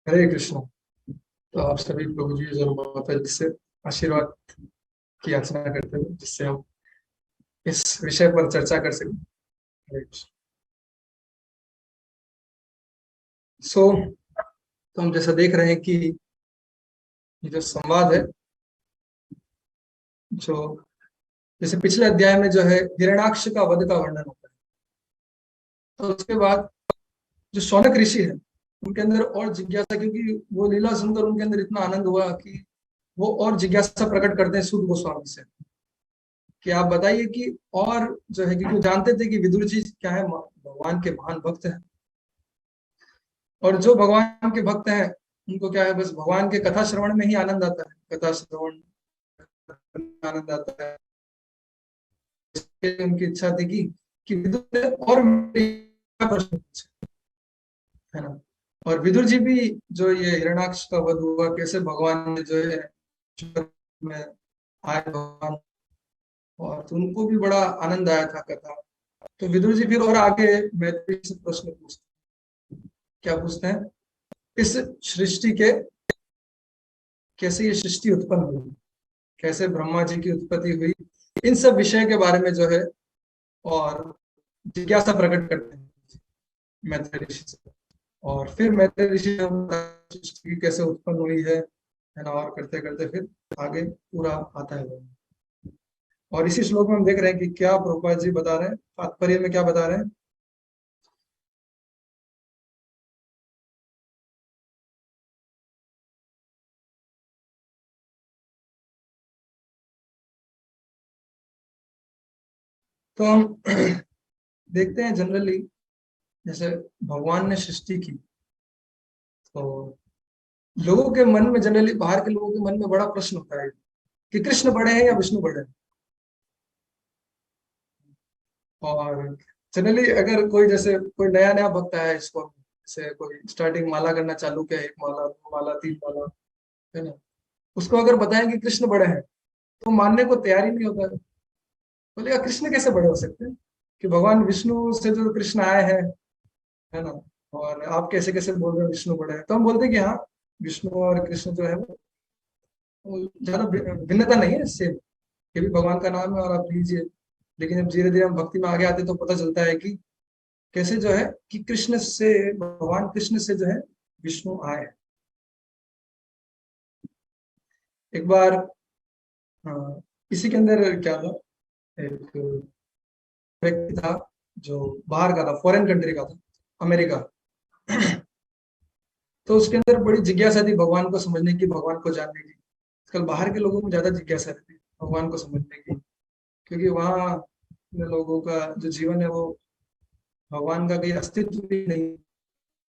हरे कृष्ण। तो आप सभी प्रभु जी और माता जी से आशीर्वाद की याचना करते हुए जिससे हम इस विषय पर चर्चा कर सकें। हरे कृष्ण। सो तो हम जैसा देख रहे हैं कि ये जो संवाद है, जो जैसे पिछले अध्याय में जो है हिरण्याक्ष का वध का वर्णन होता है, तो उसके बाद जो शौनक ऋषि है उनके अंदर और जिज्ञासा, क्योंकि वो लीला सुनकर उनके अंदर इतना आनंद हुआ कि वो और जिज्ञासा प्रकट करते हैं सूत गोस्वामी से कि आप बताइए कि और जो है, क्योंकि जानते थे कि विदुर जी क्या है, भगवान के महान भक्त हैं। और जो भगवान के भक्त हैं उनको क्या है, बस भगवान के कथा श्रवण में ही आनंद आता है, कथा श्रवण में आनंद आता है। इसलिए उनकी इच्छा थी कि विदुर से और प्रश्न पूछे, है ना। और विदुर जी भी जो ये हिरण्याक्ष का वध हुआ, कैसे भगवान ने जो है में आए भगवान, और तो उनको भी बड़ा आनंद आया था कथा। तो विदुर जी फिर और आगे मैत्री से प्रश्न पूछते, क्या पूछते हैं, इस सृष्टि के कैसे ये सृष्टि उत्पन्न हुई, कैसे ब्रह्मा जी की उत्पत्ति हुई, इन सब विषय के बारे में जो है और जिज्ञासा प्रकट करते हैं मैत्री ऋषि से। और फिर मैत्री ऋषि सृष्टि कैसे उत्पन्न हुई है ना, और करते करते फिर आगे पूरा आता है। और इसी श्लोक में हम देख रहे हैं कि क्या प्रभुपाद जी बता रहे हैं, तात्पर्य में क्या बता रहे हैं। तो हम देखते हैं जनरली, जैसे भगवान ने सृष्टि की, तो लोगों के मन में, जनरली बाहर के लोगों के मन में बड़ा प्रश्न होता है कि कृष्ण बड़े हैं या विष्णु बड़े हैं। और जनरली अगर कोई, जैसे कोई नया नया भक्त आया है इसको, जैसे कोई स्टार्टिंग माला करना चालू किया, एक माला, दो माला, तीन माला, है ना, उसको अगर बताएं कि कृष्ण बड़े हैं तो मानने को तैयार ही नहीं होता है। बोलेगा कृष्ण कैसे बड़े हो सकते हैं, कि भगवान विष्णु से जो कृष्ण आए हैं, है ना, और आप कैसे कैसे बोल रहे हो विष्णु बड़े हैं। तो हम बोलते हैं कि हाँ, विष्णु और कृष्ण जो है वो ज्यादा भिन्नता नहीं है, सेम, ये भी भगवान का नाम है और आप लीजिए। लेकिन जब धीरे धीरे हम भक्ति में आगे आते हैं तो पता चलता है कि कैसे जो है कि कृष्ण से, भगवान कृष्ण से जो है विष्णु आए। एक बार इसी के अंदर क्या था, एक व्यक्ति था जो बाहर का था, फॉरेन कंट्री का था, अमेरिका। तो उसके अंदर बड़ी जिज्ञासा थी भगवान को समझने की, भगवान को जानने की। आजकल बाहर के लोगों में ज्यादा जिज्ञासा रहती है भगवान को समझने की, क्योंकि वहाँ लोगों का जो जीवन है वो भगवान का कहीं अस्तित्व भी नहीं।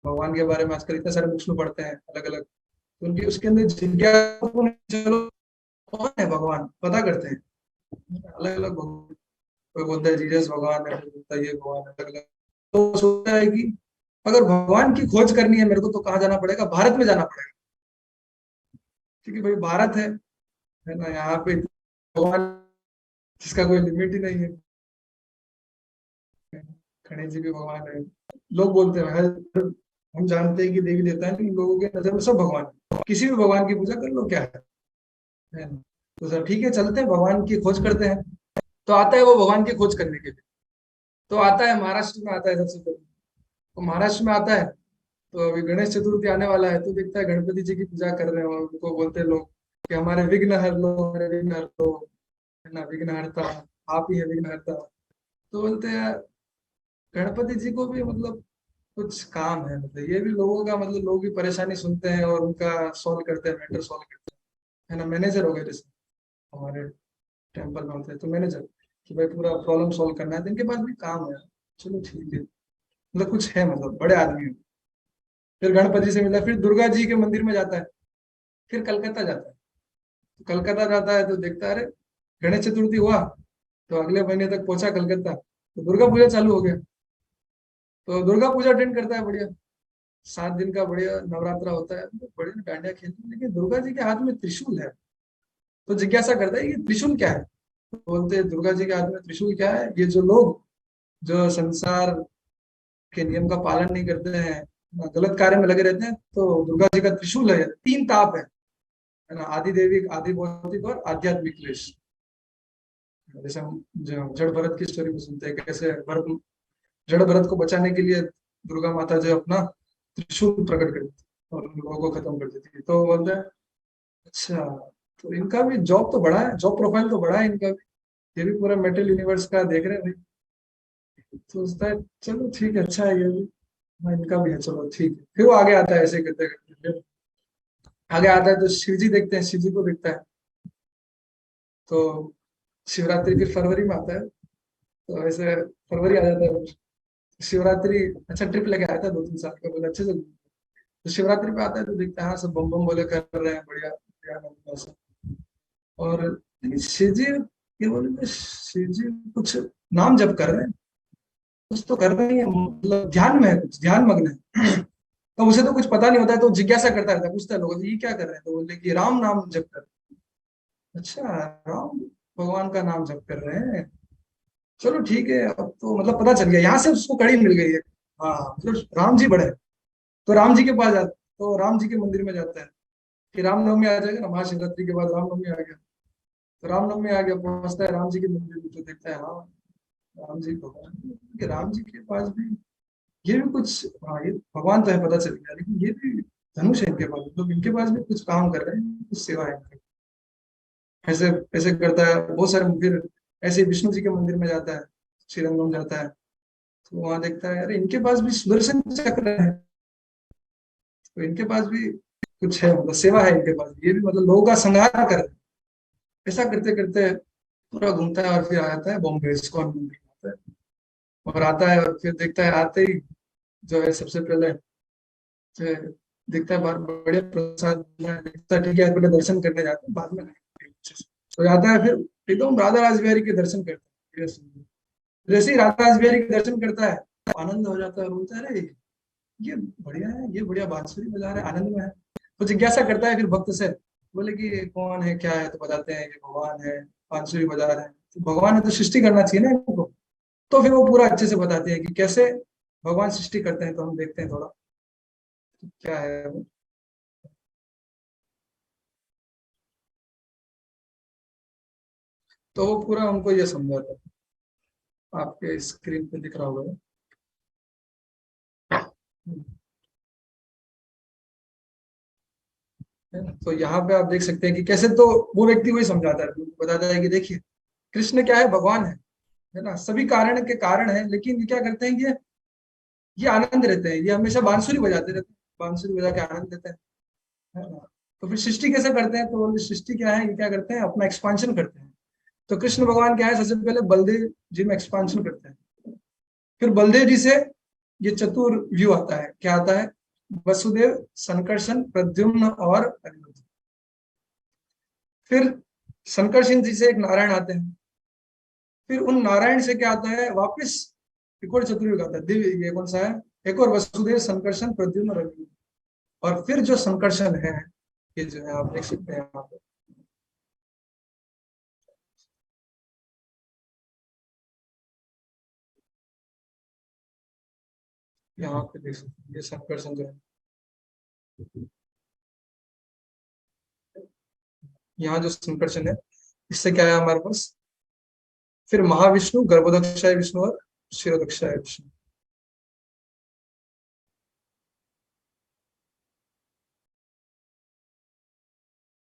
भगवान के बारे में आजकल इतने सारे बुक्स में पढ़ते हैं अलग अलग, तो उनकी उसके अंदर जिज्ञासा, चलो कौन है भगवान पता करते हैं, अलग अलग भगवान। कोई बोलता है जीसस भगवान है, कोई बोलता है ये भगवान है, अलग अलग। तो सोचता है कि अगर भगवान की खोज करनी है मेरे को तो कहाँ जाना पड़ेगा, भारत में जाना पड़ेगा, क्योंकि भाई भारत है ना, यहाँ पे भगवान जिसका कोई लिमिट ही नहीं है। गणेश जी भी भगवान है। लोग बोलते हैं हम जानते हैं कि देवी देवता है, लेकिन लोगों के नजर में सब भगवान है, किसी भी भगवान की पूजा कर लो क्या है ना। तो सर ठीक है, चलते हैं भगवान की खोज करते हैं। तो आता है वो भगवान की खोज करने के लिए, तो आता है महाराष्ट्र में, आता है सबसे पहले। तो महाराष्ट्र में आता है, तो अभी गणेश चतुर्थी आने वाला है, तो देखता है गणपति जी की पूजा कर रहे हो, उनको बोलते हैं लोग कि हमारे विघ्न हर लो, हमारे विघ्न हर लो, है ना, विघ्न हरता आप ही है, विघ्न हरता। तो बोलते हैं गणपति जी को भी मतलब कुछ काम है, मतलब ये भी लोगों का, मतलब लोगों की परेशानी सुनते हैं और उनका सॉल्व करते हैं, मैटर सॉल्व करते हैं, है ना, मैनेजर हो गए जैसे हमारे टेम्पल में होते हैं, तो मैनेजर, कि भाई पूरा प्रॉब्लम सॉल्व करना है, तो इनके पास भी काम है। चलो ठीक है, मतलब कुछ है, मतलब बड़े आदमी है। फिर गणपति से मिला, फिर दुर्गा जी के मंदिर में जाता है, फिर कलकत्ता जाता है। तो कलकत्ता जाता है तो देखता है, अरे गणेश चतुर्थी हुआ, तो अगले महीने तक पहुंचा कलकत्ता, तो दुर्गा पूजा चालू हो गया। तो दुर्गा पूजा अटेंड करता है, बढ़िया 7 दिन का बढ़िया नवरात्रा होता है, तो बढ़िया डांडिया खेलते हैं, लेकिन दुर्गा जी के हाथ में त्रिशूल है। तो जिज्ञासा करता है ये त्रिशूल क्या है। तो बोलते हैं दुर्गा जी के हाथ में त्रिशूल क्या है, ये जो लोग जो संसार के नियम का पालन नहीं करते हैं, गलत कार्य में लगे रहते हैं। तो दुर्गा जी का त्रिशूल है, 3 ताप है ना, आदि देवी, आदि भौतिक और आध्यात्मिक क्लेश। जैसे हम जड़ भरत की स्टोरी में सुनते हैं कैसे भरत, जड़ भरत को बचाने के लिए दुर्गा माता जो अपना त्रिशूल प्रकट करती थी और उन लोगों को खत्म कर देती थी। तो बोलते हैं अच्छा, तो इनका भी जॉब तो बड़ा है, जॉब प्रोफाइल तो बड़ा है इनका भी, ये भी पूरा मेटल यूनिवर्स का देख रहे हैं भाई। तो सोचता है चलो ठीक है, अच्छा है ये भी, हाँ इनका भी है, चलो ठीक है। फिर वो आगे आता है, ऐसे करते करते फिर आगे आता है तो शिव जी देखते हैं, शिव जी को देखता है। तो शिवरात्रि फिर फरवरी में आता है, तो ऐसे फरवरी आ जाता है, शिवरात्रि अच्छा ट्रिप लेके आया था 2-3 साल का, बोले अच्छे से। तो शिवरात्रि पे आता है तो देखता है हाँ सब बम बम बोले कर रहे हैं, बढ़िया बढ़िया आनंद से। और लेकिन शिव जी, ये बोले शिव जी कुछ नाम जप कर रहे हैं, कुछ तो कर रहे हैं, मतलब ध्यान में है, कुछ ध्यान मग्न है। तो उसे तो कुछ पता नहीं होता है, तो जिज्ञासा करता रहता है, पूछता है लोगों से ये क्या कर रहे हैं, तो बोलते कि राम नाम जप कर रहे हैं। अच्छा, राम भगवान का नाम जप कर रहे हैं, चलो ठीक है। अब तो मतलब पता चल गया, यहाँ से उसको कड़ी मिल गई है। हाँ मतलब राम जी बड़े हैं। तो राम जी के पास जाता, तो राम जी के मंदिर में जाता है कि रामनवमी आ जाएगा ना, महाशिवरात्रि के बाद रामनवमी आ गया। तो रामनवमी आ गया, पहुंचता है राम जी के मंदिर में, तो देखता है हाँ राम जी भगवान, कि राम जी के पास भी ये भी कुछ, हाँ ये भगवान तो है पता चल गया, लेकिन ये भी धनुष है इनके पास, मतलब इनके पास भी कुछ काम कर रहे हैं, कुछ सेवा है इनकी। ऐसे ऐसे करता है बहुत सारे। फिर ऐसे ही विष्णु जी के मंदिर में जाता है, श्रीरंगम जाता है, तो वहां देखता है अरे इनके पास भी सुदर्शन चक्र है, तो इनके पास भी कुछ है, मतलब सेवा है इनके पास, ये भी मतलब लोगों का संहार कर रहे हैं। ऐसा करते करते पूरा घूमता है और फिर आता है बॉम्बे इस्कॉन मंदिर आता है। और आता है और फिर देखता है आते ही जो है सबसे पहले जो है, देखता है बाहर बड़े प्रसाद में, देखता है ठीक है पहले दर्शन करने जाते हैं, बाद में अच्छे से। तो जाता है फिर एकदम राधा रासबिहारी के दर्शन करता है। जैसे ही राधा रासबिहारी के दर्शन करता है आनंद हो जाता है, बोलता है अरे ये बढ़िया है, ये बढ़िया बांसुरी बजा रहा है, आनंद में है। तो जिज्ञासा करता है फिर भक्त से, बोले कि कौन है क्या है, तो बताते हैं कि भगवान है, बांसुरी बजा रहे हैं। तो भगवान है तो सृष्टि करना चाहिए ना इनको। तो फिर वो पूरा अच्छे से बताते हैं कि कैसे भगवान सृष्टि करते हैं, तो हम देखते हैं थोड़ा क्या है वो। तो वो पूरा उनको ये समझाता है, आपके स्क्रीन पे दिख रहा होगा। है ना? तो यहाँ पे आप देख सकते हैं कि कैसे, तो वो व्यक्ति वही समझाता है, बताता है कि देखिए कृष्ण क्या है, भगवान है ना, सभी कारण के कारण है, लेकिन ये क्या करते हैं, ये आनंद रहते हैं, ये हमेशा बांसुरी बजाते रहते हैं, बांसुरी बजा के आनंद लेते हैं, है ना। तो फिर सृष्टि कैसे करते हैं, तो सृष्टि क्या है, ये क्या करते हैं, अपना एक्सपांशन करते हैं। तो कृष्ण भगवान क्या है, सबसे पहले बलदेव जी में एक्सपांशन करते हैं। फिर बलदेव जी से ये चतुर्व्यूह आता है, क्या आता है, वसुदेव, संकर्षण, प्रद्युम्न और अनिरुद्ध। फिर संकर्षण जी से एक नारायण आते हैं। फिर उन नारायण से क्या आता है वापस, एक और चतुर्युग आता है, दिव्य, ये कौन सा है, एक और वसुदेव, संकर्षण, प्रद्युम्न और अनिरुद्ध। और फिर जो संकर्षण है, ये जो है आप देख सकते हैं यहाँ पे, यहाँ पे देख सकते हैं ये संकर्षण जो है, यहाँ जो संकर्षण है, इससे क्या है हमारे पास, फिर महाविष्णु, गर्भोदक्षाय विष्णु और क्षीरोदक्षाय विष्णु।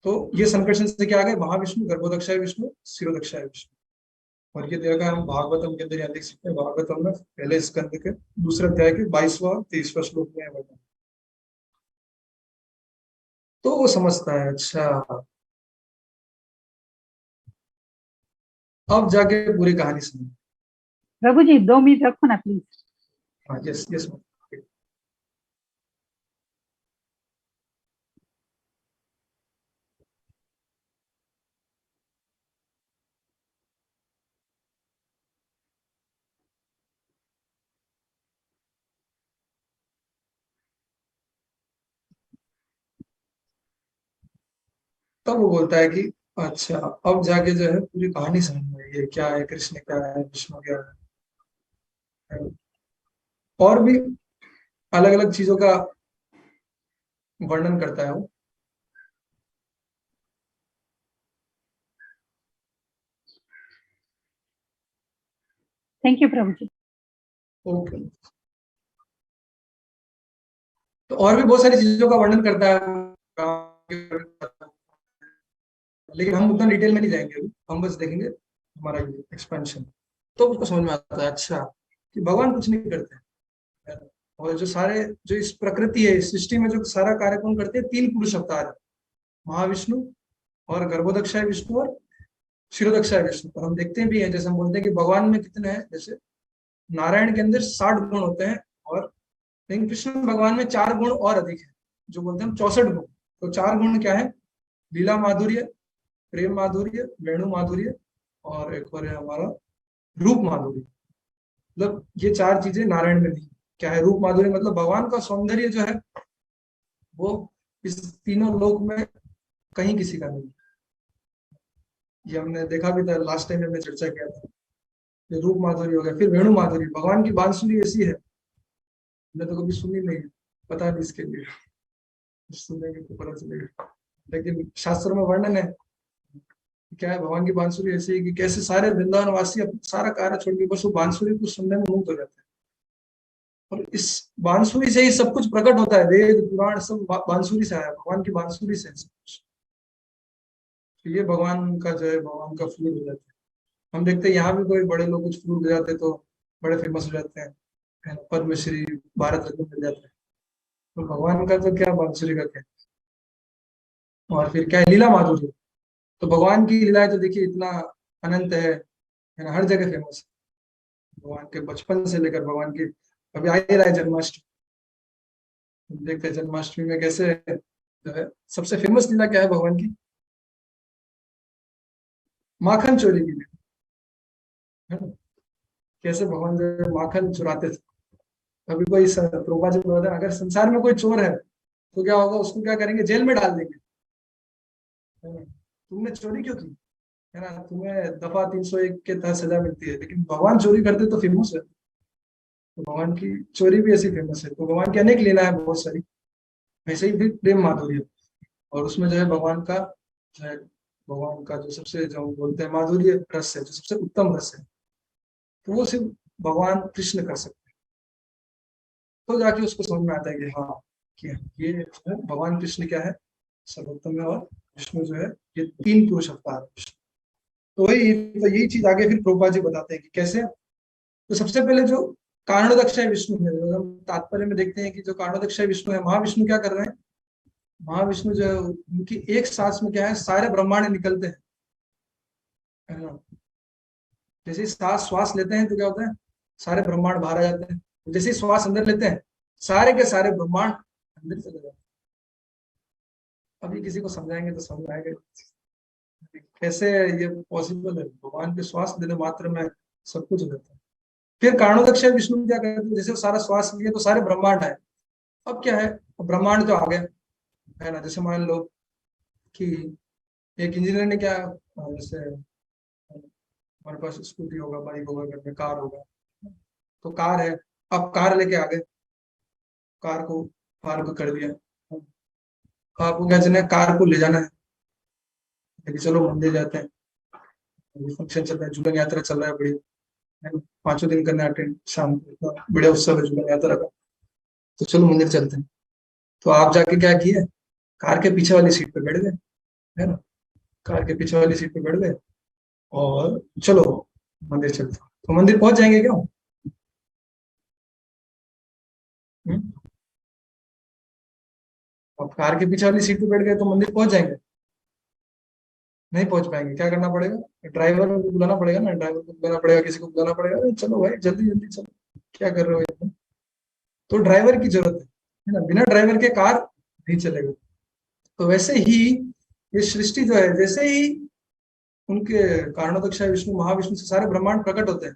तो ये संकर्षण से क्या आ गए, महाविष्णु, गर्भोदक्षाय विष्णु, क्षीरोदक्षाय विष्णु। और ये देखा हम भागवतम के अंदर यहाँ देख सकते हैं, भागवतम में पहले स्कंद के दूसरे अध्याय के 22वां और 23वां श्लोक में है वर्णन। तो वो समझता है अच्छा, अब जाके पूरी कहानी समझ। प्रभु जी 2 मिनट रखो ना प्लीज। हाँ यस यस। तब वो बोलता है कि अच्छा, अब जाके जो है पूरी कहानी समझ में आई है, क्या है कृष्ण, क्या है विष्णु, क्या है। और भी अलग अलग चीजों का वर्णन करता है वो। Thank you Prabhu ji. Okay. तो और भी बहुत सारी चीजों का वर्णन करता है वो, लेकिन हम उतना डिटेल में नहीं जाएंगे अभी, हम बस देखेंगे हमारा एक्सपेंशन। तो उसको समझ में आता है अच्छा कि भगवान कुछ नहीं करते हैं। और जो सारे, जो इस प्रकृति है, इस सृष्टि में जो सारा कार्य कौन करते हैं, तीन पुरुष अवतार है, महाविष्णु और गर्भोदक्षाय विष्णु और क्षीरोदक्षाय विष्णु। और हम देखते भी हैं, जैसे हम बोलते हैं कि भगवान में कितने हैं, जैसे नारायण के अंदर 60 गुण होते हैं, और लेकिन कृष्ण भगवान में 4 गुण और अधिक है, जो बोलते हैं हम 64 गुण। तो 4 गुण क्या है, लीला माधुर्य, प्रेम माधुर्य, वेणु माधुर्य, और एक और है हमारा रूप माधुर्य। मतलब ये 4 चीजें नारायण में नहीं। क्या है रूप माधुर्य, मतलब भगवान का सौंदर्य जो है वो इस तीनों लोक में कहीं किसी का नहीं। ये हमने देखा भी था लास्ट टाइम, हमने चर्चा किया था। ये रूप माधुर्य हो गया। फिर वेणु माधुर्य, भगवान की बांसुरी ऐसी है, हमने तो कभी सुनी नहीं है, पता नहीं इसके लिए, सुनेंगे तो पता चलेगा। लेकिन शास्त्रों में वर्णन है, क्या है भगवान की बांसुरी ऐसी है कि कैसे सारे वृंदावन वासी अपना सारा कार्य छोड़ के बस वो बांसुरी को सुनने में मुग्ध हो जाते हैं। और इस बांसुरी से ही सब कुछ प्रकट होता है, वेद पुराण सब बांसुरी से आया, भगवान की बांसुरी से सब कुछ। तो ये भगवान का जो है, भगवान का फूल हो जाता है। हम देखते हैं यहाँ भी कोई बड़े लोग कुछ फूल हो जाते हैं तो बड़े फेमस हो जाते हैं, है ना, पद्मश्री, भारत रत्न मिल जाता है। तो भगवान का तो क्या, बांसुरी का क्या। और फिर क्या है, लीला माधुर्य। तो भगवान की लीलाएं तो देखिए इतना अनंत है ना, हर जगह फेमस है। भगवान के बचपन से लेकर भगवान की, अभी आ ही रहा है जन्माष्टमी, हम देखते हैं जन्माष्टमी में कैसे जो है सबसे फेमस लीला क्या है भगवान की, माखन चोरी की लीला, है ना। कैसे भगवान जो है माखन चुराते थे। अभी कोई प्रभुपाद जी बोलते हैं अगर संसार में कोई चोर है तो क्या होगा, उसको क्या करेंगे, जेल में डाल देंगे, है ना। तुमने चोरी क्यों की, है ना, तुम्हें दफा 301 के तहत सजा मिलती है। लेकिन भगवान चोरी करते तो फेमस है, तो भगवान की चोरी भी ऐसी फेमस है। तो भगवान की अनेक लीला है बहुत सारी। वैसे ही फिर प्रेम माधुर्य, और उसमें जो है भगवान का, जो है भगवान का जो सबसे, जो बोलते हैं माधुर्य रस है, जो सबसे उत्तम रस है, तो वो सिर्फ भगवान कृष्ण कर सकते हैं। तो जाके उसको समझ में आता है कि हाँ, कि ये जो है भगवान कृष्ण क्या है, सर्वोत्तम है, और विष्णु जो है ये तीन पुरुष अवतार है। तो वही, तो यही चीज आगे फिर प्रभुपाद जी बताते हैं कि कैसे। तो सबसे पहले जो कारणोदक्षय विष्णु है, जो हम तात्पर्य में देखते हैं कि जो कारणोदक्षय विष्णु है, महाविष्णु क्या कर रहे हैं, महाविष्णु जो है उनकी एक सांस में क्या है, सारे ब्रह्मांड निकलते हैं, है ना। जैसे ही सांस श्वास लेते हैं तो क्या होता है, सारे ब्रह्मांड बाहर आ जाते हैं। जैसे ही श्वास अंदर लेते हैं, सारे के सारे ब्रह्मांड अंदर चले जाते हैं। अभी किसी को समझाएंगे तो समझ आएगा कैसे ये पॉसिबल है, भगवान के श्वास लेने मात्र में सब कुछ हो जाता है। फिर कारणोदक्षय विष्णु क्या करते हैं, जैसे वो सारा श्वास लिए तो सारे ब्रह्मांड आए। अब क्या है, ब्रह्मांड जो आ गया, है ना। जैसे मान लो कि एक इंजीनियर ने क्या, जैसे हमारे पास स्कूटी होगा, बाइक होगा, घर में कार होगा, तो कार है, अब कार लेके आ गए, कार को पार्क कर दिया। आपको क्या करना है, कार को ले जाना है, लेकिन चलो मंदिर जाते हैं, फंक्शन चल रहा है, झूलन यात्रा चल रहा है, बढ़िया, है ना, 5 दिन करना अटेंड, शाम को इतना बढ़िया उत्सव है झूलन यात्रा का, तो चलो मंदिर चलते हैं। तो आप जाके क्या किए, कार के पीछे वाली सीट पे बैठ गए, है ना, कार के पीछे वाली सीट पे बैठ गए, और चलो मंदिर चलते हैं। तो मंदिर पहुंच जाएंगे क्या, अब कार के पीछे वाली सीट पे बैठ गए तो मंदिर पहुंच जाएंगे, नहीं पहुंच पाएंगे। क्या करना पड़ेगा, ड्राइवर को बुलाना पड़ेगा ना, ड्राइवर को बुलाना पड़ेगा, किसी को बुलाना पड़ेगा, अरे चलो भाई जल्दी जल्दी चलो, क्या कर रहे हो एकदम। तो ड्राइवर की जरूरत है ना, बिना ड्राइवर के कार नहीं चलेगा। तो वैसे ही ये सृष्टि जो है, जैसे ही उनके कारणोदक्षाय विष्णु महाविष्णु से सारे ब्रह्मांड प्रकट होते हैं,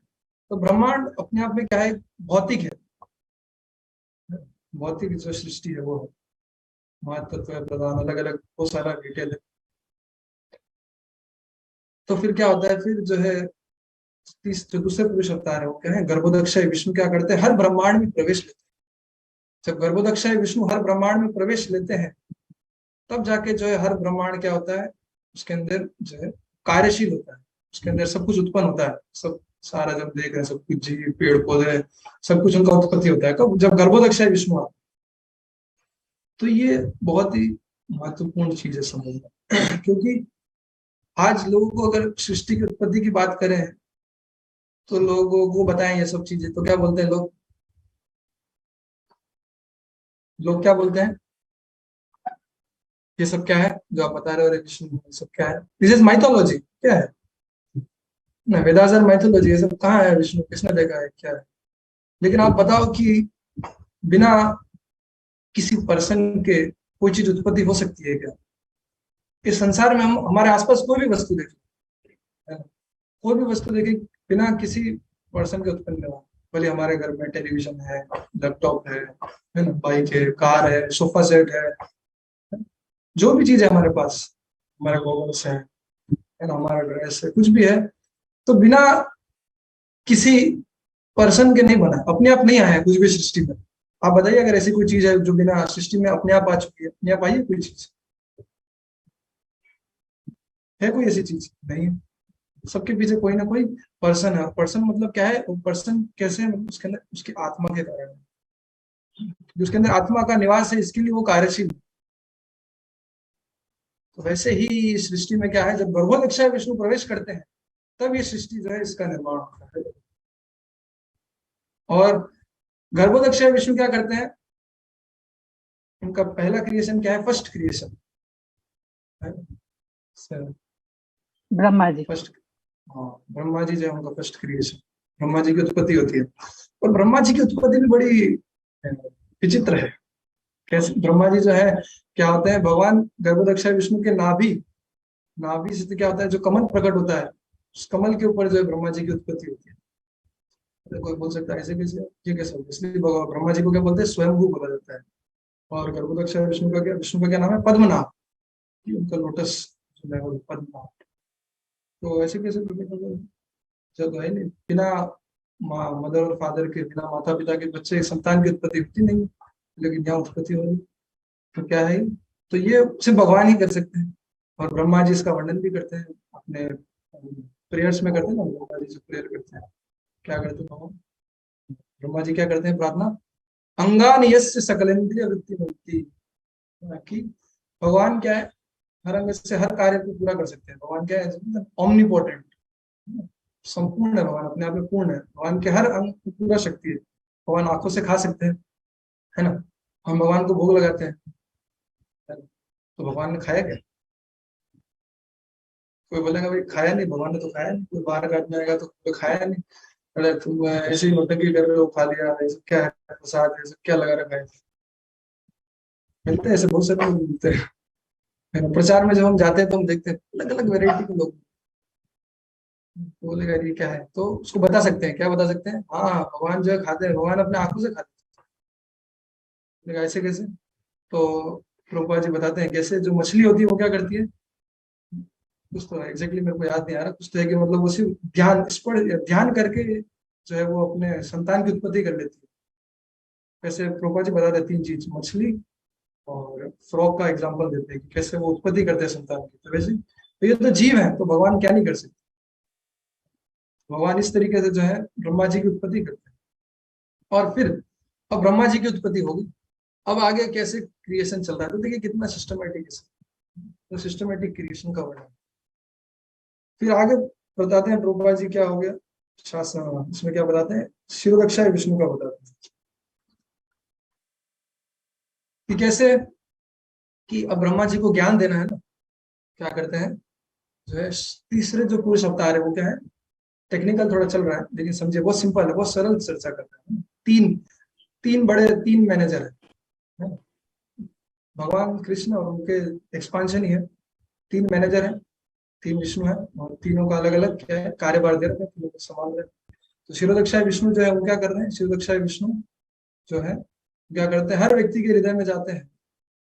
तो ब्रह्मांड अपने आप में क्या है, भौतिक है। भौतिक जो सृष्टि है वो है, महातत्व है, प्रधान, अलग अलग बहुत सारा डिटेल है। तो फिर क्या होता है, फिर जो है जो दूसरे पुरुष अवतार है वो क्या है, गर्भोदक्षय विष्णु क्या करते हैं, हर ब्रह्मांड में प्रवेश लेते जब गर्भोदक्षाय विष्णु हर ब्रह्मांड में प्रवेश लेते हैं, तब जाके जो है हर ब्रह्मांड क्या होता है, उसके अंदर जो है कार्यशील होता है, उसके अंदर सब कुछ उत्पन्न होता है। सब सारा जब देख रहे हैं, सब कुछ जीव पेड़ पौधे सब कुछ उनका उत्पत्ति होता है कब, जब गर्भोदक्षाय विष्णु आता है। तो ये बहुत ही महत्वपूर्ण चीज है समझना क्योंकि आज लोगों को अगर सृष्टि की उत्पत्ति की बात करें तो लोगों को बताएं ये सब चीजें, तो क्या बोलते हैं लोग, क्या बोलते हैं, ये सब क्या है जो आप बता रहे हो, विष्णु ये सब क्या है, दिस इज माइथोलॉजी, क्या है ना, वेदास और माइथोलॉजी, ये सब कहाँ है, विष्णु किसने देखा है, क्या है। लेकिन आप बताओ कि बिना किसी पर्सन के कोई चीज उत्पत्ति हो सकती है क्या? इस संसार में हम हमारे आसपास कोई भी वस्तु देखें, है ना? कोई भी वस्तु देखें बिना किसी पर्सन के उत्पन्न नहीं हुआ। भले हमारे घर में टेलीविजन है, लैपटॉप है ना, बाइक है, कार है, सोफा सेट है, जो भी चीज है हमारे पास, हमारे गॉगल्स है ना, हमारा ड्रेस है, कुछ भी है, तो बिना किसी पर्सन के नहीं बना, अपने आप नहीं आया है कुछ भी सृष्टि में। आप बताइए अगर ऐसी कोई चीज है जो बिना सृष्टि में अपने आप आ चुकी है, अपने आप आई है कोई चीज, है कोई ऐसी चीज? नहीं है। सबके पीछे कोई ना कोई पर्सन है। पर्सन मतलब क्या है, वो पर्सन कैसे है, मतलब उसके अंदर उसकी आत्मा के कारण है, जो उसके अंदर आत्मा का निवास है, इसके लिए वो कार्यशील है। तो वैसे ही सृष्टि में क्या है, जब गर्भोदक्षाय विष्णु प्रवेश करते हैं तब ये सृष्टि जो है इसका निर्माण होता है। और गर्भोदक्षाय विष्णु क्या करते हैं, उनका पहला क्रिएशन क्या है, first creation Brahma ji. First, हाँ ब्रह्मा जी जो है उनका फर्स्ट क्रिएशन, ब्रह्मा जी की उत्पत्ति होती है। और ब्रह्मा जी की उत्पत्ति भी बड़ी विचित्र है। कैसे ब्रह्मा जी जो है, क्या होते हैं, भगवान गर्भोदक्षाय विष्णु के नाभि, नाभि से क्या होता है, जो कमल प्रकट होता है, उस कमल के ऊपर जो है ब्रह्मा जी की उत्पत्ति होती है। तो कोई बोल सकता है ऐसे कैसे, ये कैसे होगा, इसलिए ब्रह्मा जी को क्या बोलते हैं, स्वयंभू बोला जाता है। और गर्भोदक्षाय विष्णु का क्या, विष्णु का क्या नाम है, पद्मनाभ, ये उनका लोटस जो है वो पद्मनाभ। तो ऐसे कैसे प्रकट होगा, जब है नहीं, बिना मदर और फादर के, बिना माता पिता के बच्चे संतान की उत्पत्ति होती नहीं, लेकिन यहाँ उत्पत्ति हो रही। तो क्या है, तो ये सिर्फ भगवान ही कर सकते हैं। और ब्रह्मा जी इसका वर्णन भी करते हैं अपने प्रेयर्स में, करते हैं ना, ब्रह्मा जी जो प्रेयर करते हैं, क्या करते हैं भगवान, ब्रह्मा जी क्या करते हैं प्रार्थना, अंगान यस्य सकलेन्द्रिय वृत्ति मुक्ति, कि भगवान क्या है, हर अंग से हर कार्य को पूरा कर सकते हैं। भगवान क्या है, ओमनीपोटेंट, संपूर्ण है भगवान, अपने आप में पूर्ण है। भगवान के हर अंग में पूरा शक्ति है। भगवान आंखों से खा सकते हैं, है ना, हम भगवान को भोग लगाते हैं, है ना? तो भगवान ने खाया क्या? कोई बोलेगा भाई खाया नहीं, भगवान ने तो खाया नहीं। कोई बाहर का आदमी आएगा तो कोई खाया नहीं, अरे तुम ऐसे ही नौटंकी कर रहे हो, खा लिया, ऐसे क्या है, प्रसाद है, क्या लगा रखा है। मिलते हैं ऐसे बहुत सारे लोग मिलते हैं, है ना? प्रचार में जब हम जाते हैं तो हम देखते हैं अलग अलग वेरायटी के लोग। बोलेगा ये क्या है, तो उसको बता सकते हैं, क्या बता सकते हैं, हाँ भगवान जो है खाते हैं, भगवान अपने आंखों से खाते हैं। ऐसे कैसे? तो प्रभुपाद जी बताते हैं कैसे, जो मछली होती है वो क्या करती है, कुछ तो एग्जैक्टली मेरे को याद नहीं आ रहा, कुछ तो है कि मतलब वो सिर्फ ध्यान, इस पर ध्यान करके जो है वो अपने संतान की उत्पत्ति कर लेती है। वैसे प्रभुपाद जी बताते हैं तीन चीज, मछली और फ्रॉग का एग्जाम्पल देते हैं कि कैसे वो उत्पत्ति करते हैं संतान की। तो वैसे तो ये तो जीव है, तो भगवान क्या नहीं कर सकते, भगवान इस तरीके से जो है ब्रह्मा जी की उत्पत्ति करते हैं। और फिर अब ब्रह्मा जी की उत्पत्ति होगी, अब आगे कैसे क्रिएशन चल रहा है, तो देखिए कितना सिस्टमेटिक है, तो सिस्टमेटिक क्रिएशन का वर्णन। फिर आगे बताते हैं प्रभुपाद जी क्या हो गया शासन, इसमें क्या बताते हैं, शिरोरक्षा विष्णु का बताते हैं कि कैसे, कि अब ब्रह्मा जी को ज्ञान देना है ना, क्या करते हैं, जो है तीसरे जो पुरुष अवतार है वो क्या है, टेक्निकल थोड़ा चल रहा है लेकिन समझिए बहुत सिंपल है, बहुत सरल चर्चा करते हैं। तीन तीन बड़े, तीन मैनेजर है, भगवान कृष्ण और उनके एक्सपांशन ही है। तीन मैनेजर हैं, तीन विष्णु है, और तीनों का अलग अलग क्या है, कार्यभार दे रखे हैं, तीनों को संभाल रहे हैं। तो शिरोदक्षाय विष्णु जो है वो क्या कर रहे हैं, शिरोदक्षाय विष्णु जो है क्या करते हैं, हर व्यक्ति के हृदय में जाते हैं,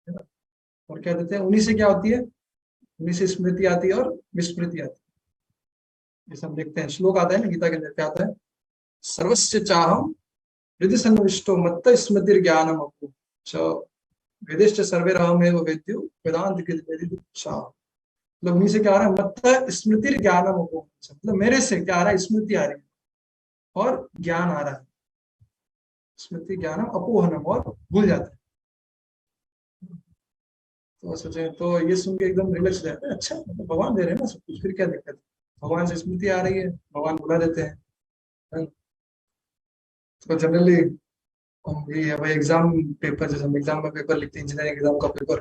है ना, और क्या देते हैं, उन्हीं से क्या होती है, उन्हीं से स्मृति आती है और विस्मृति आती है। जैसे हम देखते हैं श्लोक आता है ना गीता के अंदर, क्या आता है, सर्वस्य चाहम हृदय सन्निविष्टो मत्त स्मृति ज्ञानम अपो च वेदिष्ट सर्वे रहमेव वेद्यो वेदांत के मतलब उन्हीं से क्या आ रहा है, मत्त स्मृति ज्ञानम अपो, मतलब मेरे से क्या आ रहा है, स्मृति आ रही है और ज्ञान आ रहा है। स्मृति ज्ञानम अपोहनम, और भूल जाते हैं। तो सोचे तो ये सुन के एकदम रिलैक्स रहते हैं, अच्छा मतलब भगवान दे रहे हैं ना सब कुछ, फिर क्या दिक्कत है, भगवान से स्मृति आ रही है, भगवान बुला देते हैं। है ना? तो जनरली हम ये है भाई, एग्जाम पेपर, जैसे हम एग्जाम में पेपर लिखते हैं, इंजीनियरिंग एग्जाम का पेपर,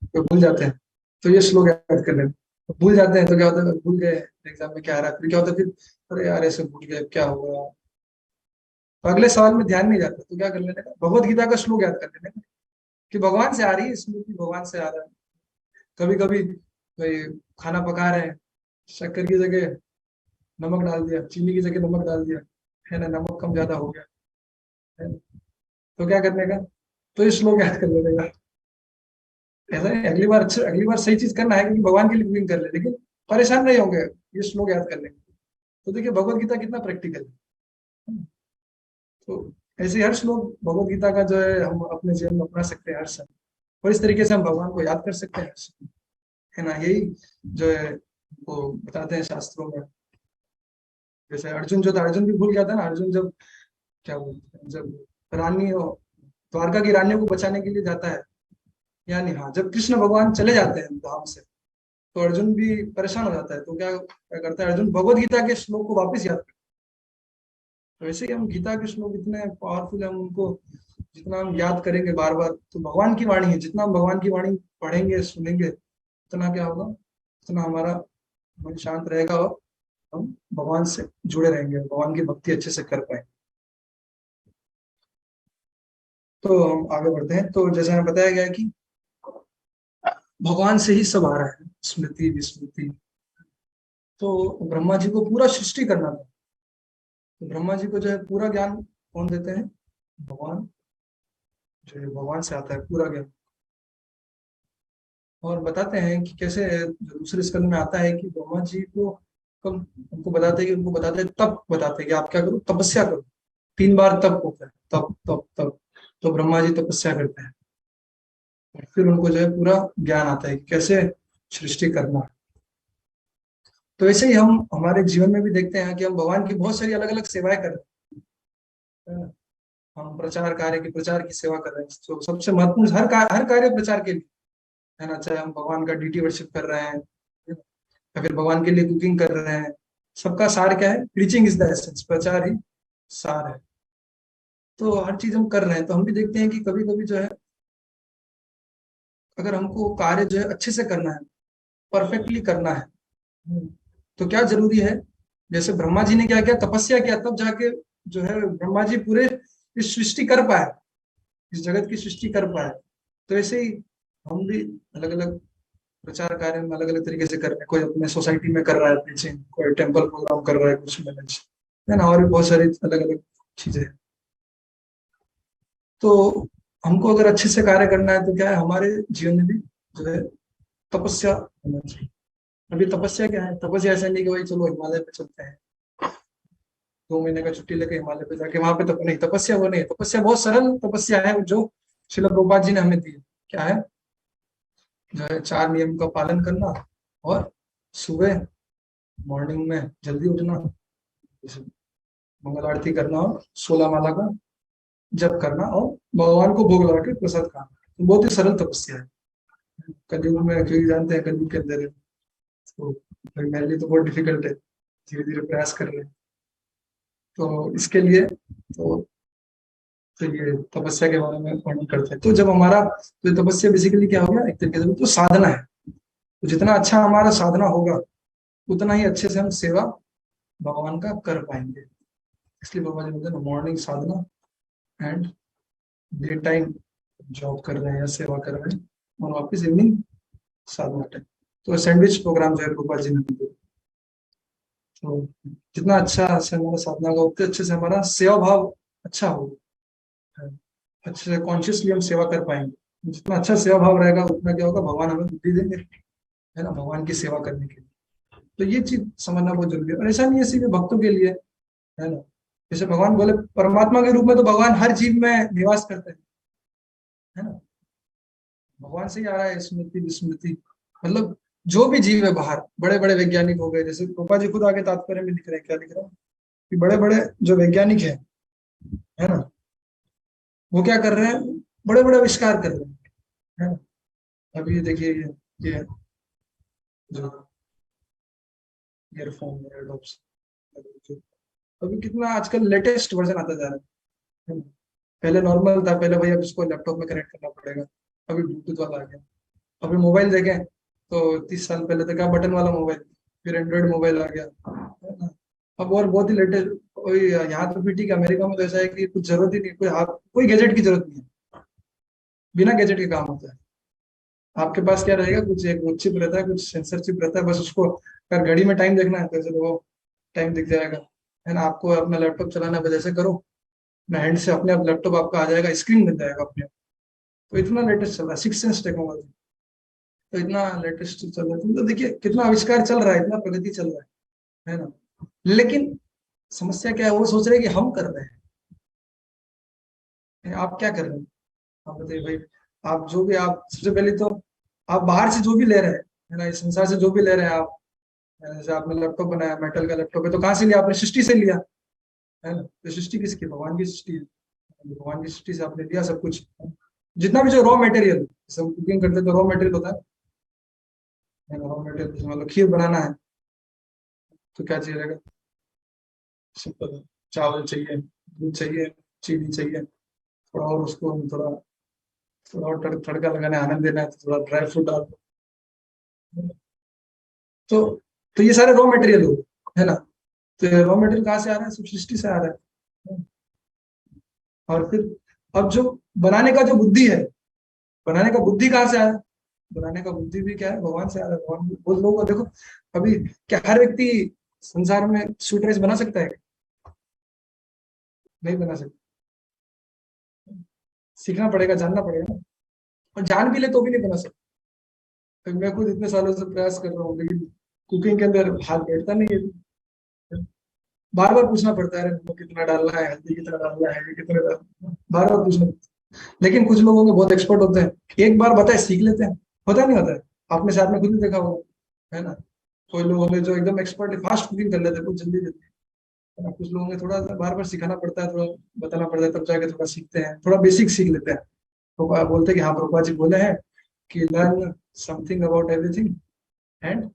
तो भूल जाते हैं, तो ये श्लोक याद कर लेते हैं। भूल जाते हैं तो क्या होता है, भूल गए एग्जाम में क्या आ रहा है, फिर क्या होता है, फिर अरे यार ऐसे भूल गए, क्या होगा, तो अगले सवाल में ध्यान नहीं जाता, तो क्या कर लेने का, भगवत गीता का श्लोक याद कर लेने का कि भगवान से आ रही है स्मृति, भगवान से आ रहा है। कभी कभी भाई खाना पका रहे हैं, शक्कर की जगह नमक डाल दिया, चीनी की जगह नमक डाल दिया, है ना, नमक कम ज्यादा हो गया, है ना? तो क्या करने का, तो ये श्लोक याद कर लेने का। ऐसा है, अगली बार सही चीज करना है, क्योंकि भगवान के लिए कुकिंग कर ले, लेकिन परेशान नहीं होंगे, ये श्लोक याद कर लेंगे। तो देखिए भगवत गीता कितना प्रैक्टिकल है। तो ऐसे हर श्लोक भगवत गीता का जो है हम अपने जीवन में अपना सकते हैं हर समय, और इस तरीके से हम भगवान को याद कर सकते हैं हर समय, है ना, यही जो है वो बताते हैं शास्त्रों में। जैसे अर्जुन जो था, अर्जुन भी भूल गया था ना, अर्जुन जब क्या बोलते हैं, जब रानी द्वारका की रानियों को बचाने के लिए जाता है, यानी हाँ, जब कृष्ण भगवान चले जाते हैं धाम से, तो अर्जुन भी परेशान हो जाता है, तो क्या क्या करता है अर्जुन, भगवत गीता के श्लोक को वापस याद करता है। तो वैसे ही हम गीता के श्लोक इतने पावरफुल है, हम उनको जितना हम याद करेंगे बार बार, तो भगवान की वाणी है, जितना हम भगवान की वाणी पढ़ेंगे सुनेंगे, उतना क्या होगा, उतना हमारा मन शांत रहेगा, और हम भगवान से जुड़े रहेंगे, भगवान की भक्ति अच्छे से कर पाएंगे। तो हम आगे बढ़ते हैं। तो जैसे हमें बताया गया है कि भगवान से ही सब आ रहा है, स्मृति विस्मृति। तो ब्रह्मा जी को पूरा सृष्टि करना था, तो ब्रह्मा जी को जो है पूरा ज्ञान कौन देते हैं, भगवान, जो है भगवान से आता है पूरा ज्ञान। और बताते हैं कि कैसे, जो दूसरे स्कंद में आता है कि ब्रह्मा जी को कब उनको बताते हैं, कि उनको बताते हैं, तब बताते हैं कि आप क्या करो, तपस्या करो। 3 बार तप होता है, तप तप तप। तो ब्रह्मा जी तपस्या करते हैं, और फिर उनको जो है पूरा ज्ञान आता है कि कैसे सृष्टि करना है। तो ऐसे ही हम हमारे जीवन में भी देखते हैं कि हम भगवान की बहुत सारी अलग अलग सेवाएं कर रहे हैं। हम प्रचार कार्य की, प्रचार की सेवा कर रहे हैं, तो सबसे महत्वपूर्ण हर कार्य प्रचार के लिए, है ना, चाहे हम भगवान का डीटी वर्शिप कर रहे हैं या फिर भगवान के लिए कुकिंग कर रहे हैं, सबका सार क्या है, प्रीचिंग इज द एसेंस, प्रचार ही सार है। तो हर चीज हम कर रहे हैं, तो हम भी देखते हैं कि कभी कभी जो है, अगर हमको कार्य जो है अच्छे से करना है, परफेक्टली करना है, तो क्या जरूरी है, जैसे ब्रह्मा जी ने क्या किया, तपस्या किया, तब जाके जो है ब्रह्मा जी पूरे इस सृष्टि कर पाए, इस जगत की सृष्टि कर पाए। तो ऐसे ही हम भी अलग अलग प्रचार कार्य में अलग अलग तरीके से कर रहे हैं, कोई अपने सोसाइटी में कर रहा है टीचिंग, कोई टेम्पल प्रोग्राम कर रहा है, कुछ मैनेज, है ना, और भी बहुत सारी अलग अलग चीजें हैं। तो हमको अगर अच्छे से कार्य करना है, तो क्या है, हमारे जीवन में भी जो है तपस्या होना चाहिए। अभी तपस्या क्या है, तपस्या ऐसा नहीं कि भाई चलो हिमालय पे चलते हैं, 2 महीने का छुट्टी लेके हिमालय पे जाके वहां पे तप, नहीं, तपस्या वो नहीं, तपस्या बहुत सरल तपस्या है, जो श्रील प्रभुपाद जी ने हमें दी है। क्या है, जो है 4 नियम का पालन करना, और सुबह मॉर्निंग में जल्दी उठना, जैसे मंगल आरती करना, और 16 माला का जप करना, और भगवान को भोग लगा के प्रसाद खाना। तो बहुत ही सरल तपस्या है। कलयुग में, क्योंकि जानते हैं कलयुग के अंदर है, तो भाई मेरे लिए तो बहुत डिफिकल्ट है, धीरे धीरे प्रयास कर रहे हैं। तो इसके लिए तो ये तपस्या के बारे में वर्णन करते हैं। तो जब हमारा, तो तपस्या बेसिकली क्या हो गया, एक तरीके से तो साधना है। तो जितना अच्छा हमारा साधना होगा, उतना ही अच्छे से हम सेवा भगवान का कर पाएंगे। इसलिए बाबा जी बोलते हैं morning Sadhana and day time job कर रहे हैं या सेवा कर रहे हैं, और वापिस इवनिंग साधना टाइम। तो सैंडविच प्रोग्राम जो है गोपाल जी ने दिया। तो जितना अच्छा से हमारा साधना का, उतने अच्छे से हमारा सेवा भाव अच्छा होगा, अच्छे से कॉन्शियसली हम सेवा कर पाएंगे। जितना अच्छा सेवा भाव रहेगा, उतना क्या होगा, भगवान हमें बुद्धि देंगे, है ना, भगवान की सेवा करने के लिए। तो ये चीज समझना बहुत जरूरी है, और ऐसा नहीं है सिर्फ भक्तों के लिए, है ना, जैसे भगवान बोले परमात्मा के रूप में तो भगवान हर जीव में निवास करते हैं, है ना। भगवान से ही आ रहा है स्मृति विस्मृति, मतलब जो भी जीव है बाहर, बड़े बड़े वैज्ञानिक हो गए, जैसे रूपा जी खुद आगे तात्पर्य में लिख रहे हैं, क्या लिख रहे हैं कि बड़े बड़े जो वैज्ञानिक है ना, वो क्या कर रहे हैं, बड़े बड़े आविष्कार कर रहे हैं, है ना। अभी ये देखिए ये जो ईयरफोन एयरडॉप्स, अभी कितना आजकल लेटेस्ट वर्जन आता जा रहा है ना? पहले नॉर्मल था, पहले भैया इसको लैपटॉप में कनेक्ट करना पड़ेगा, अभी ब्लूटूथ वाला आ गया। अभी मोबाइल देखें तो 30 साल पहले तक बटन वाला मोबाइल, फिर एंड्रॉइड मोबाइल आ गया, है ना। अब और बहुत ही लेटेस्ट, कोई यहाँ तो भी ठीक है, अमेरिका में तो ऐसा है कि कुछ जरूरत ही नहीं, कोई हाथ कोई गैजेट की जरूरत नहीं है, बिना गैजेट के काम होता है। आपके पास क्या रहेगा, कुछ एक वो चिप रहता है, कुछ सेंसर चिप रहता है, बस उसको अगर घड़ी में टाइम देखना है तो ऐसे वो टाइम दिख जाएगा, है ना। आपको अपना लैपटॉप चलाना है, बस ऐसे करो ना, हैंड से अपने आप लैपटॉप आपका आ जाएगा, स्क्रीन बन जाएगा अपने आप। तो इतना लेटेस्ट चल रहा है, 6 सेंस टेक्नोलॉजी, तो इतना लेटेस्ट चल रहा है, तो देखिए कितना आविष्कार चल रहा है, इतना प्रगति चल रहा है ना। लेकिन समस्या क्या है, वो सोच रहे हैं कि हम कर रहे हैं, आप क्या कर रहे हैं, आप बताइए भाई। आप जो भी, आप सबसे पहले तो आप बाहर से जो भी ले रहे हैं, है ना, इस संसार से जो भी ले रहे हैं आप, जैसे आपने लैपटॉप बनाया, मेटल का लैपटॉप है, तो कहाँ से लिया आपने, सृष्टि से लिया, है ना। तो सृष्टि किसकी, भगवान की सृष्टि है, भगवान की सृष्टि से आपने लिया सब कुछ, जितना भी जो रॉ मटेरियल, जैसे हम कुकिंग करते हैं तो रॉ मटेरियल होता है ना, रॉ मटेरियल, जैसे मान लो खीर बनाना है तो क्या चाहिए रहेगा, सिंपल है, चावल चाहिए, दूध चाहिए, चीनी चाहिए, थोड़ा और उसको थोड़ा थोड़ा और तड़का लगाना है, आनंद देना है तो थोड़ा ड्राई फ्रूट डाल दो। तो तो ये सारे रॉ मटेरियल हो, है ना। तो रॉ मटेरियल कहाँ से आ रहा है, सब सृष्टि से आ रहा है। और फिर अब जो बनाने का जो बुद्धि है, बनाने का बुद्धि कहाँ से आया, बनाने का बुद्धि भी क्या है, भगवान से आ रहा है। भगवान बहुत लोगों को देखो, अभी क्या हर व्यक्ति संसार में स्वीट राइस बना सकता है, नहीं बना सकता, सीखना पड़ेगा, जानना पड़ेगा ना। और जान भी ले तो भी नहीं बना सकता। मैं खुद इतने सालों से प्रयास कर रहा हूँ, लेकिन कुकिंग के अंदर हाथ बैठता नहीं है, बार बार पूछना पड़ता है, अरे नमक कितना डालना है, हल्दी कितना डालना है, ये कितना डालना है, बार बार पूछना पड़ता है। लेकिन कुछ लोग होंगे बहुत एक्सपर्ट होते हैं, एक बार बताए सीख लेते हैं, होता नहीं होता है, आपने साथ में खुद ही देखा होगा, है ना। कोई लोग होंगे जो एकदम एक्सपर्ट है, फास्ट कुकिंग कर लेते हैं, बहुत जल्दी जल्दी, है ना। कुछ लोग होंगे थोड़ा बार बार सिखाना पड़ता है, थोड़ा बताना पड़ता है, तब जाके थोड़ा सीखते हैं, थोड़ा बेसिक सीख लेते हैं। तो बोलते हैं कि हाँ, प्रभुपा जी बोले हैं कि learn something about everything and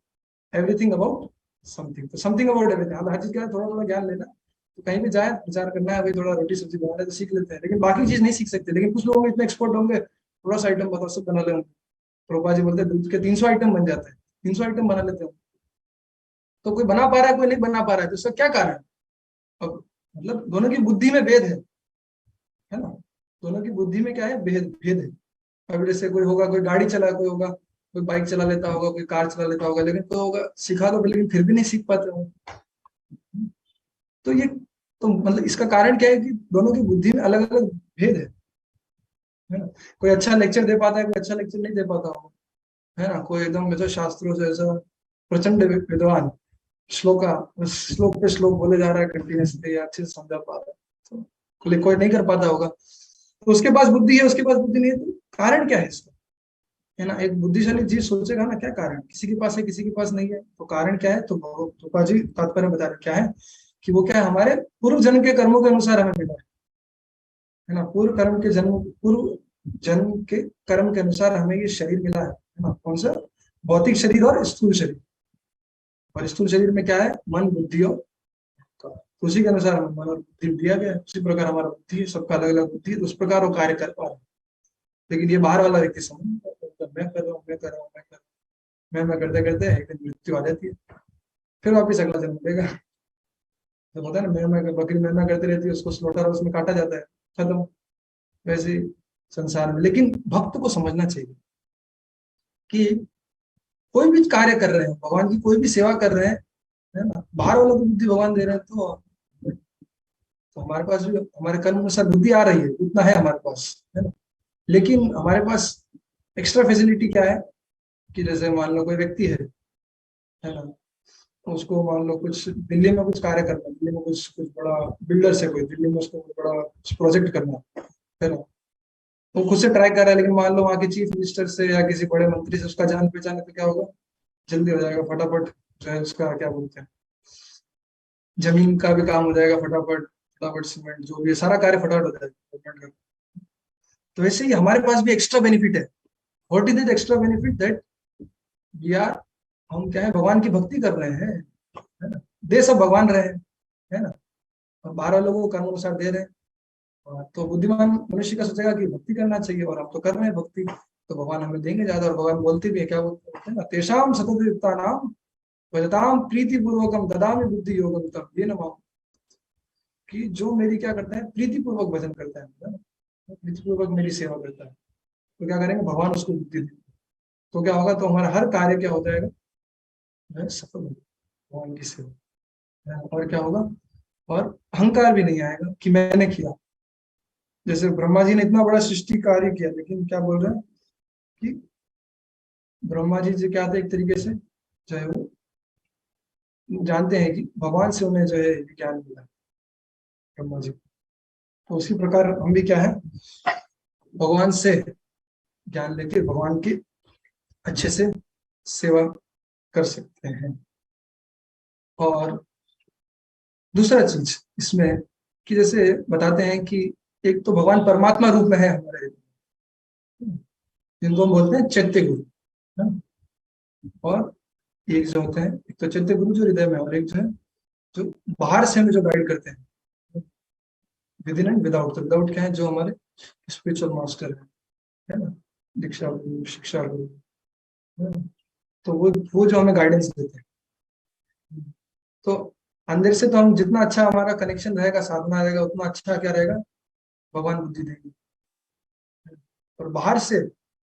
everything about something, तो समथिंग अबाउट एवरीथिंग, हर चीज का थोड़ा थोड़ा ज्ञान लेना। तो कहीं भी जाए विचार करना है भाई, थोड़ा रोटी सब्जी बना रहे तो सीख लेते हैं, लेकिन बाकी चीज नहीं सीख सकते। लेकिन कुछ लोग इतने एक्सपर्ट होंगे, थोड़ा सा आइटम बताओ सब बना ले, प्रभुपा जी बोलते हैं दूध के 300 आइटम बन जाते हैं, 300 आइटम बना लेते हैं। तो कोई बना पा रहा है, कोई नहीं बना पा रहा है, तो इसका क्या कारण है? अब मतलब दोनों की बुद्धि में भेद है ना। दोनों की बुद्धि में क्या है, भेद भेद है। अब जैसे कोई होगा, कोई गाड़ी चला, कोई होगा, कोई बाइक चला लेता होगा, कोई कार चला लेता होगा, लेकिन तो होगा सिखा दो लेकिन फिर भी नहीं सीख पाते हो। तो ये, तो मतलब इसका कारण क्या है कि दोनों की बुद्धि में अलग अलग भेद है ना। कोई अच्छा लेक्चर दे पाता है, कोई अच्छा लेक्चर नहीं दे पाता होगा, है ना। कोई एकदम ऐसा शास्त्रों से ऐसा प्रचंड विद्वान, श्लोका श्लोक पे श्लोक बोले जा रहा है कंटिन्यूसली, अच्छे से समझा पा रहा है, तो कोई नहीं कर पाता होगा, तो उसके पास बुद्धि है, उसके पास बुद्धि नहीं है, तो कारण क्या है इसका, है ना। एक बुद्धिशाली जीव सोचेगा ना, क्या कारण, किसी के पास है किसी के पास नहीं है, तो कारण क्या है, तो तुपा जी तात्पर्य बता रहे क्या है, कि वो क्या है, हमारे पूर्व जन्म के कर्मों के अनुसार हमें मिला है ना। पूर्व जन्म के कर्म के अनुसार हमें ये शरीर मिला है ना। कौन सा, भौतिक शरीर और स्थूल शरीर। और स्थूल शरीर में क्या है, मन बुद्धि और कर्म। तो उसी के अनुसार हमें मन और बुद्धि दिया गया है, उसी प्रकार हमारा बुद्धि है, सबका अलग अलग बुद्धि है, तो उस प्रकार वो कार्य कर पा रहा है। लेकिन ये बाहर वाला व्यक्ति समझ नहीं पाता, मैं कर रहा हूँ, मैं कर रहा हूँ, मैं कर रहा हूँ, मैं करते करते एक दिन मृत्यु आ जाती है, फिर वापिस अगला जन्म लेगा। तो होता है ना, मैं बकरी मैं करती रहती है, उसको स्लॉटर हाउस में काटा जाता है, खत्म। वैसे ही संसार में, लेकिन भक्त को समझना चाहिए कि कोई भी कार्य कर रहे हैं, भगवान की कोई भी सेवा कर रहे हैं, है ना, बाहर वालों को बुद्धि भगवान दे रहे हैं, तो हमारे पास भी हमारे कर्म अनुसार बुद्धि आ रही है, उतना है हमारे पास, है ना। लेकिन हमारे पास एक्स्ट्रा फैसिलिटी क्या है, कि जैसे मान लो कोई व्यक्ति है ना, उसको मान लो कुछ दिल्ली में कुछ कार्य करना है, दिल्ली में कुछ कुछ बड़ा बिल्डर से कोई दिल्ली में उसको कुछ बड़ा प्रोजेक्ट करना है ना। वो खुद से ट्राई कर रहा है, लेकिन मान लो वहाँ के चीफ मिनिस्टर से या किसी बड़े मंत्री से उसका जान पहचान है, तो क्या होगा, जल्दी हो जाएगा फटाफट। जो है उसका क्या बोलते हैं, जमीन का भी काम हो जाएगा फटाफट, फटाफट सीमेंट जो भी है सारा कार्य फटाफट हो जाएगा गवर्नमेंट का। तो वैसे ही हमारे पास भी एक्स्ट्रा बेनिफिट है। What is the extra benefit that we are, हम क्या है, भगवान की भक्ति कर रहे हैं, है ना। दे सब भगवान रहे हैं, है ना। और 12 लोगों को कर्म अनुसार दे रहे हैं। तो बुद्धिमान मनुष्य का सोचेगा कि भक्ति करना चाहिए, और हम तो कर रहे हैं भक्ति, तो भगवान हमें देंगे ज्यादा। और भगवान बोलते भी है, क्या बोलते हैं ना, तेषाम सतत युक्तानाम भजताम प्रीति पूर्वकम ददामि बुद्धि योगम तम ये नमः। कि जो मेरी क्या करता है, प्रीति पूर्वक भजन करता है ना, प्रीति पूर्वक मेरी सेवा करता है, तो क्या करेंगे, भगवान उसको बुद्धि देंगे। तो क्या होगा, तो हमारा हर कार्य क्या हो जाएगा, सफल होगा भगवान की सेवा, है। और क्या होगा, और अहंकार भी नहीं आएगा कि मैंने किया। जैसे ब्रह्मा जी ने इतना बड़ा सृष्टि कार्य किया, लेकिन क्या बोल रहे हैं कि ब्रह्मा जी जो क्या थे, एक तरीके से जो है वो जानते हैं कि भगवान से उन्हें जो है ज्ञान मिला, ब्रह्मा जी। तो उसी प्रकार हम भी क्या है, भगवान से ज्ञान लेके भगवान की अच्छे से सेवा कर सकते हैं। और दूसरा चीज इसमें कि जैसे बताते हैं कि एक तो भगवान परमात्मा रूप में है हमारे, जिनको हम बोलते हैं चैत्य गुरु, है ना? और एक जो होते हैं, एक तो चैत्य गुरु जो हृदय में है, और एक जो है जो बाहर से हमें जो गाइड करते हैं, विद इन एंड विदाउट। तो विदाउट क्या है, जो हमारे स्पिरिचुअल मास्टर है ना, दीक्षा गुरु, शिक्षा गुरु, है ना? तो वो जो हमें गाइडेंस देते हैं। तो अंदर से तो हम जितना अच्छा हमारा कनेक्शन रहेगा, साधना रहेगा, उतना अच्छा क्या रहेगा, भगवान बुद्धि देंगे। और बाहर से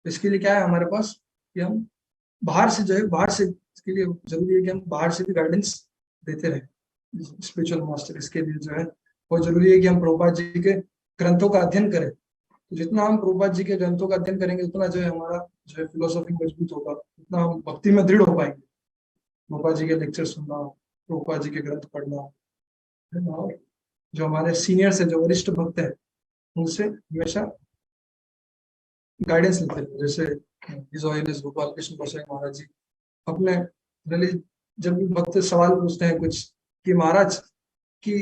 इसके लिए क्या है हमारे पास, कि हम बाहर से जो है, बाहर से इसके लिए जरूरी है कि हम बाहर से भी गाइडेंस देते रहे स्पिरिचुअल मास्टर। इसके लिए जो है बहुत जरूरी है कि हम प्रभुपाद जी के ग्रंथों का अध्ययन करें। तो जितना हम प्रभुपाद जी के ग्रंथों का अध्ययन करेंगे, उतना जो है हमारा जो है फिलोसॉफी मजबूत होगा, उतना हम भक्ति में दृढ़ हो पाएंगे। प्रभुपाद जी के लेक्चर सुनना, प्रभुपाद जी के ग्रंथ पढ़ना, है ना। और जो हमारे सीनियर्स है, जो वरिष्ठ भक्त है, उनसे हमेशा गाइडेंस लेते हैं। जैसे हिज हॉलीनेस गोपाल कृष्ण गोसाई महाराज जी अपने really जब भी भक्त सवाल पूछते हैं कुछ, कि महाराज कि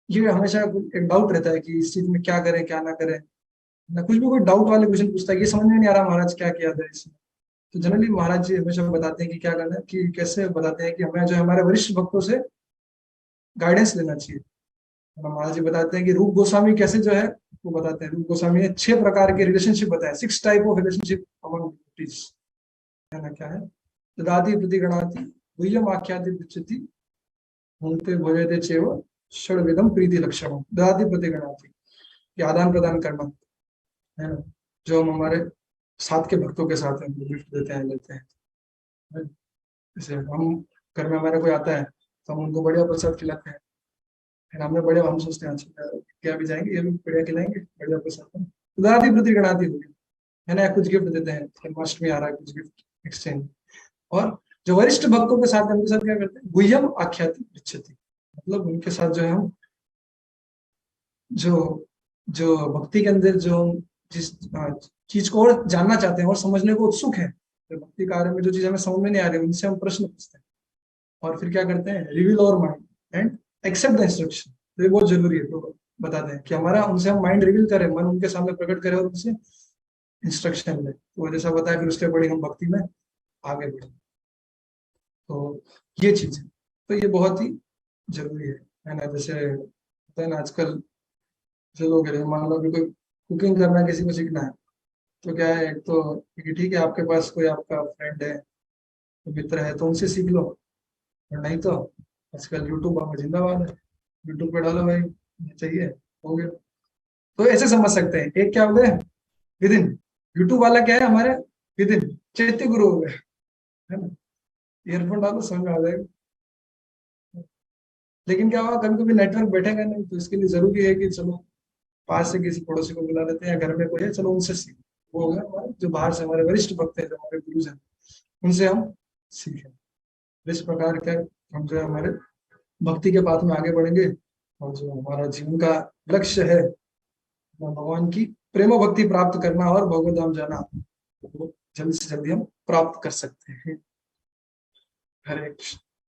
ये हमेशा एक डाउट रहता है कि इस चीज में क्या करें क्या ना करें ना, कुछ भी कोई डाउट वाले क्वेश्चन पूछता है, ये समझ में नहीं आ रहा महाराज क्या किया जाए इसमें। तो जनरली महाराज जी हमेशा बताते हैं कि क्या करना है, कि कैसे बताते हैं कि हमें जो है हमारे वरिष्ठ भक्तों से गाइडेंस लेना चाहिए। और महाराज जी बताते हैं कि रूप गोस्वामी कैसे जो है वो बताते हैं। रूप गोस्वामी ने 6 प्रकार के रिलेशनशिप बताए, 6 type of relationship among devotees, है ना। क्या है, ददाति प्रतिगणाति गुह्यम आख्याति पृच्छति भुंक्ते भोजते चेव षड्विधम प्रीति लक्षणम। ददाति प्रतिगणाति, ये आदान प्रदान करना, है ना। जो हम हमारे साथ के भक्तों के साथ हम गिफ्ट देते हैं, लेते हैं, है ना? जैसे हम घर में हमारे कोई आता है, तो हम उनको बढ़िया प्रसाद खिलाते हैं, फिर हमें बढ़िया, हम सोचते हैं अच्छा क्या भी जाएंगे, ये भी बढ़िया खिलाएंगे, बढ़िया प्रसाद। ददाति प्रतिगणाति हो गया, है ना। कुछ गिफ्ट देते हैं, जन्माष्टमी आ रहा है, कुछ गिफ्ट एक्सचेंज। और जो वरिष्ठ भक्तों के साथ, उनके साथ क्या करते हैं, गुह्यम आख्याति पृच्छति, मतलब उनके साथ जो है हम जो जो भक्ति के अंदर जो हम जिस चीज को और जानना चाहते हैं और समझने को उत्सुक है, तो भक्ति कार्य में जो चीज हमें समझ में नहीं आ रही, उनसे हम प्रश्न पूछते हैं। और फिर क्या करते हैं, reveal our mind and accept the instruction. तो ये बहुत जरूरी है। तो बताते हैं कि हमारा उनसे हम माइंड रिवील करें, मन उनके सामने प्रकट करें, और उनसे इंस्ट्रक्शन ले। तो जैसा बताया, फिर उसके अकॉर्डिंग हम भक्ति में आगे बढ़े। तो ये चीज है, तो ये बहुत ही जरूरी है ना। जैसे होता है ना आजकल जो लोग हैं, मान लो अभी कोई कुकिंग करना है, किसी को सीखना है, तो क्या है, एक तो कि ठीक है आपके पास कोई आपका फ्रेंड है, मित्र है, तो उनसे सीख लो। और नहीं तो आजकल यूट्यूब हमें जिंदाबाद है, यूट्यूब पे डालो भाई ये चाहिए, हो गया। तो ऐसे समझ सकते हैं, एक क्या हो गया विद इन, यूट्यूब वाला क्या है हमारे विद इन, चैत्य गुरु हो गए, है ना। ईयरफोन डालो समझ में आ जाएगा। लेकिन क्या होगा, कभी कभी नेटवर्क बैठेगा नहीं, तो इसके लिए जरूरी है कि चलो पास से किसी पड़ोसी को बुला लेते हैं, या घर में कोई है, चलो उनसे सीख। वो हो गया हमारे जो बाहर से हमारे वरिष्ठ भक्त हैं, जो हमारे गुरु हैं, उनसे हम सीखें। इस प्रकार के हम जो है हमारे भक्ति के पाथ में आगे बढ़ेंगे, और जो हमारा जीवन का लक्ष्य है भगवान की प्रेम भक्ति प्राप्त करना और भगवत धाम जाना, वो जल्द से जल्दी हम प्राप्त कर सकते हैं। हरे कृष्ण।